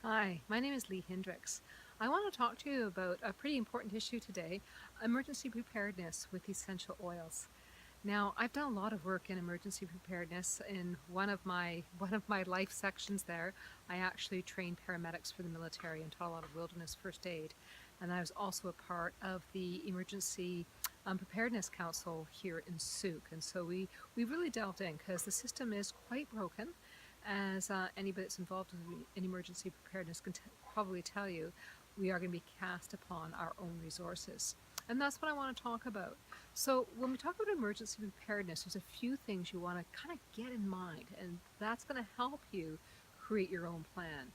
Hi, my name is Lee Hendricks. I want to talk to you about a pretty important issue today, emergency preparedness with essential oils. Now, I've done a lot of work in emergency preparedness. In one of my life sections there, I actually trained paramedics for the military and taught a lot of wilderness first aid. And I was also a part of the Emergency Preparedness Council here in Souk. And so we really delved in because the system is quite broken. As anybody that's involved in emergency preparedness can probably tell you, we are going to be cast upon our own resources. And that's what I want to talk about. So, when we talk about emergency preparedness, there's a few things you want to kind of get in mind, and that's going to help you create your own plan.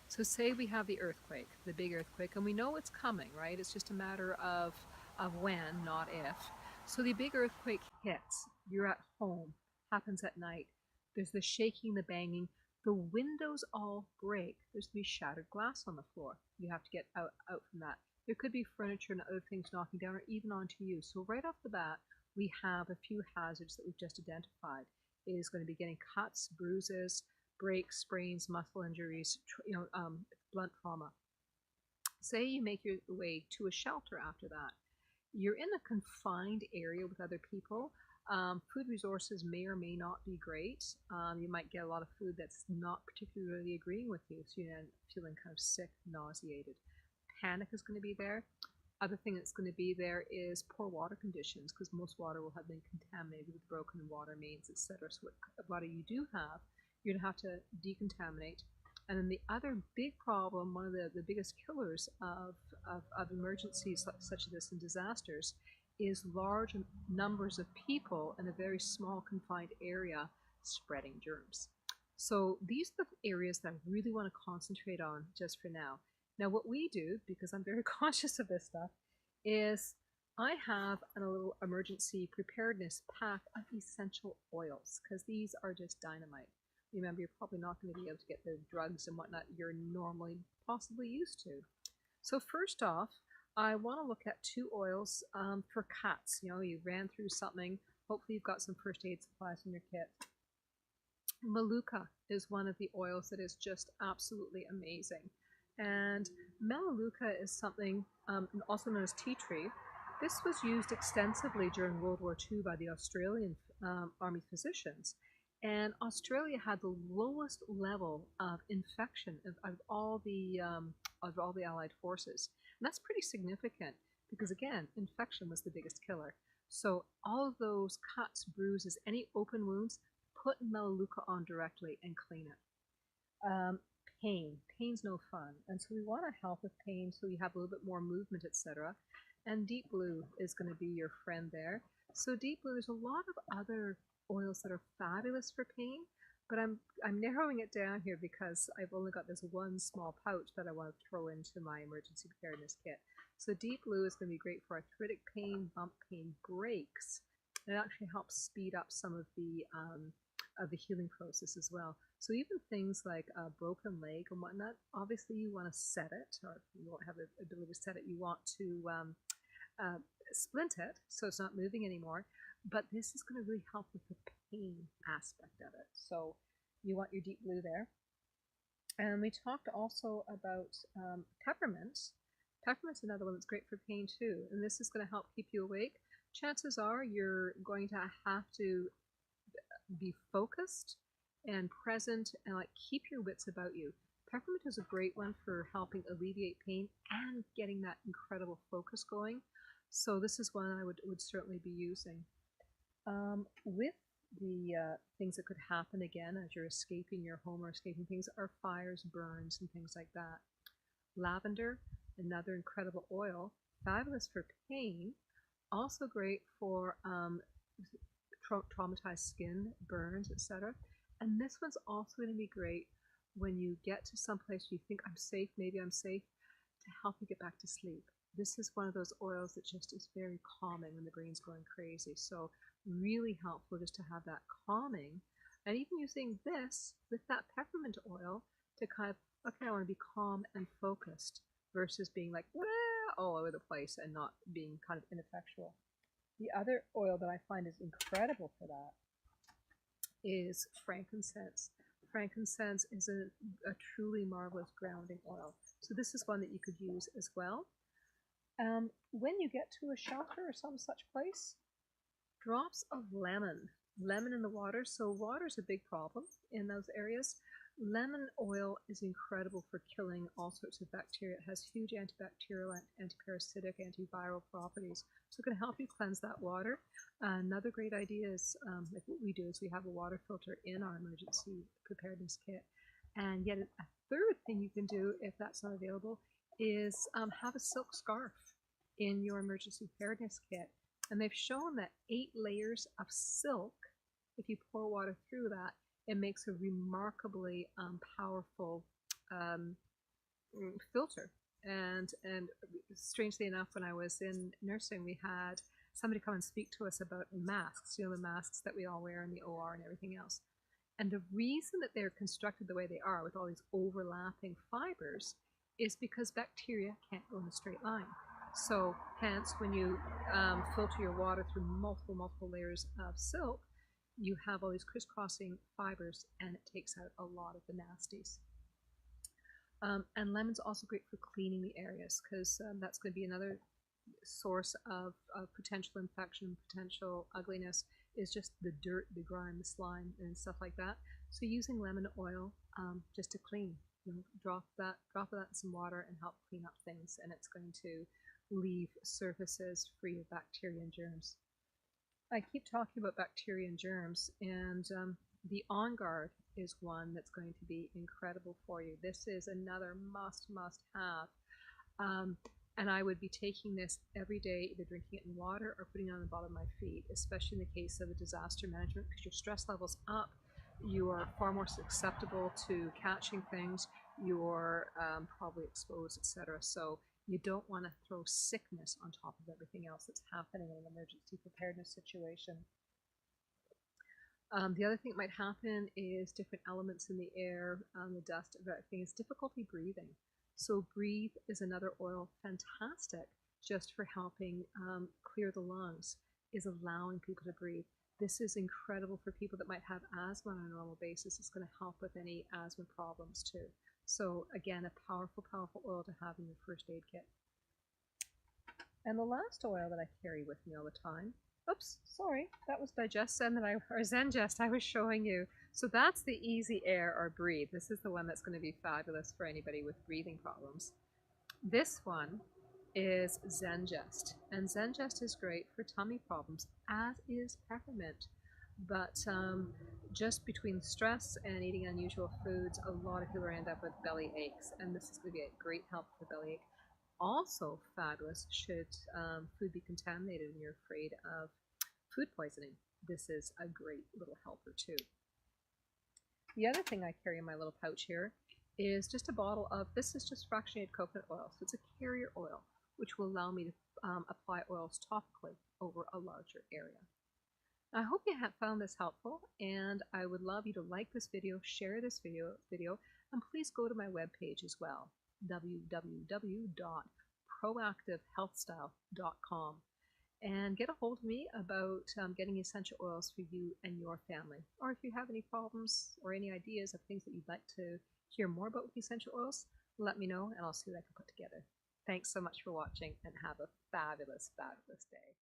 So, say we have the earthquake, the big earthquake, and we know it's coming, right? It's just a matter of when, not if. So, the big earthquake hits, you're at home, happens at night. There's the shaking, the banging, the windows all break. There's going to be shattered glass on the floor. You have to get out from that. There could be furniture and other things knocking down or even onto you. So right off the bat, we have a few hazards that we've just identified. It is going to be getting cuts, bruises, breaks, sprains, muscle injuries, blunt trauma. Say you make your way to a shelter after that. You're in a confined area with other people. Food resources may or may not be great. You might get a lot of food that's not particularly agreeing with you, so you end up feeling kind of sick, nauseated. Panic is going to be there. Other thing that's going to be there is poor water conditions because most water will have been contaminated with broken water mains, etc. So what water you do have, you're going to have to decontaminate. And then the other big problem, one of the biggest killers of emergencies such as this and disasters, is large numbers of people in a very small confined area spreading germs. So these are the areas that I really want to concentrate on just for now. Now, what we do, because I'm very conscious of this stuff, is I have a little emergency preparedness pack of essential oils because these are just dynamite. Remember, you're probably not going to be able to get the drugs and whatnot you're normally possibly used to. So first off, I want to look at two oils for cuts. You know, you ran through something. Hopefully, you've got some first aid supplies in your kit. Maluka is one of the oils that is just absolutely amazing. And Melaleuca is something also known as tea tree. This was used extensively during World War II by the Australian Army physicians. And Australia had the lowest level of infection of all the Allied forces. And that's pretty significant because, again, infection was the biggest killer. So all of those cuts, bruises, any open wounds, put Melaleuca on directly and clean it. Pain's no fun, and so we want to help with pain so you have a little bit more movement, etc. And deep blue is going to be your friend there. So deep blue, there's a lot of other oils that are fabulous for pain, but I'm narrowing it down here because I've only got this one small pouch that I want to throw into my emergency preparedness kit. So deep blue is going to be great for arthritic pain, bump pain, breaks. It actually helps speed up some of the healing process as well. So even things like a broken leg and whatnot, obviously you want to set it, or you won't have the ability to set it. You want to uh, splint it so it's not moving anymore. But this is going to really help with the pain aspect of it. So you want your deep blue there. And we talked also about peppermint. Peppermint's another one that's great for pain too, and this is going to help keep you awake. Chances are you're going to have to be focused and present and like keep your wits about you. Peppermint is a great one for helping alleviate pain and getting that incredible focus going. So this is one I would certainly be using. With the things that could happen again as you're escaping your home or escaping things are fires, burns, and things like that. Lavender, another incredible oil, fabulous for pain, also great for traumatized skin, burns, etc. And this one's also going to be great when you get to some place you think I'm safe, maybe I'm safe, to help you get back to sleep. This is one of those oils that just is very calming when the brain's going crazy. So really helpful just to have that calming. And even using this with that peppermint oil to kind of, okay, I want to be calm and focused versus being like all over the place and not being kind of ineffectual. The other oil that I find is incredible for that is frankincense. frankincense is a truly marvelous grounding oil. So this is one that you could use as well. When you get to a shelter or some such place, drops of lemon in the water. So water is a big problem in those areas. Lemon oil is incredible for killing all sorts of bacteria. It has huge antibacterial, antiparasitic, antiviral properties. So it can help you cleanse that water. Another great idea is, like what we do is we have a water filter in our emergency preparedness kit. And yet a third thing you can do if that's not available is have a silk scarf in your emergency preparedness kit. And they've shown that 8 layers of silk, if you pour water through that, it makes a remarkably powerful filter. And strangely enough, when I was in nursing, we had somebody come and speak to us about masks, the masks that we all wear in the OR and everything else. And the reason that they're constructed the way they are with all these overlapping fibers is because bacteria can't go in a straight line. So hence, when you filter your water through multiple layers of silk, you have all these crisscrossing fibers, and it takes out a lot of the nasties. And lemon's also great for cleaning the areas, because that's going to be another source of potential infection, potential ugliness, is just the dirt, the grime, the slime, and stuff like that. So using lemon oil just to clean, drop that in some water and help clean up things, and it's going to leave surfaces free of bacteria and germs. I keep talking about bacteria and germs, and the On Guard is one that's going to be incredible for you. This is another must have. And I would be taking this every day, either drinking it in water or putting it on the bottom of my feet, especially in the case of a disaster management, because your stress level's up, you are far more susceptible to catching things, you're probably exposed, etc. So you don't want to throw sickness on top of everything else that's happening in an emergency preparedness situation. The other thing that might happen is different elements in the air, the dust, everything is difficulty breathing. So Breathe is another oil, fantastic just for helping clear the lungs, is allowing people to breathe. This is incredible for people that might have asthma on a normal basis. It's going to help with any asthma problems too. So again, a powerful oil to have in your first aid kit. And the last oil that I carry with me all the time, oops, sorry, that was Zengest I was showing you. So that's the Easy Air or Breathe. This is the one that's going to be fabulous for anybody with breathing problems. This one is Zengest, and Zengest is great for tummy problems, as is peppermint. But just between stress and eating unusual foods, a lot of people end up with belly aches, and this is going to be a great help for belly ache. Also fabulous should food be contaminated and you're afraid of food poisoning. This is a great little helper too. The other thing I carry in my little pouch here is just a bottle of, this is just fractionated coconut oil. So it's a carrier oil, which will allow me to apply oils topically over a larger area. I hope you have found this helpful, and I would love you to like this video, share this video, and please go to my webpage as well, www.proactivehealthstyle.com, and get a hold of me about getting essential oils for you and your family. Or if you have any problems or any ideas of things that you'd like to hear more about with essential oils, let me know and I'll see what I can put together. Thanks so much for watching, and have a fabulous day.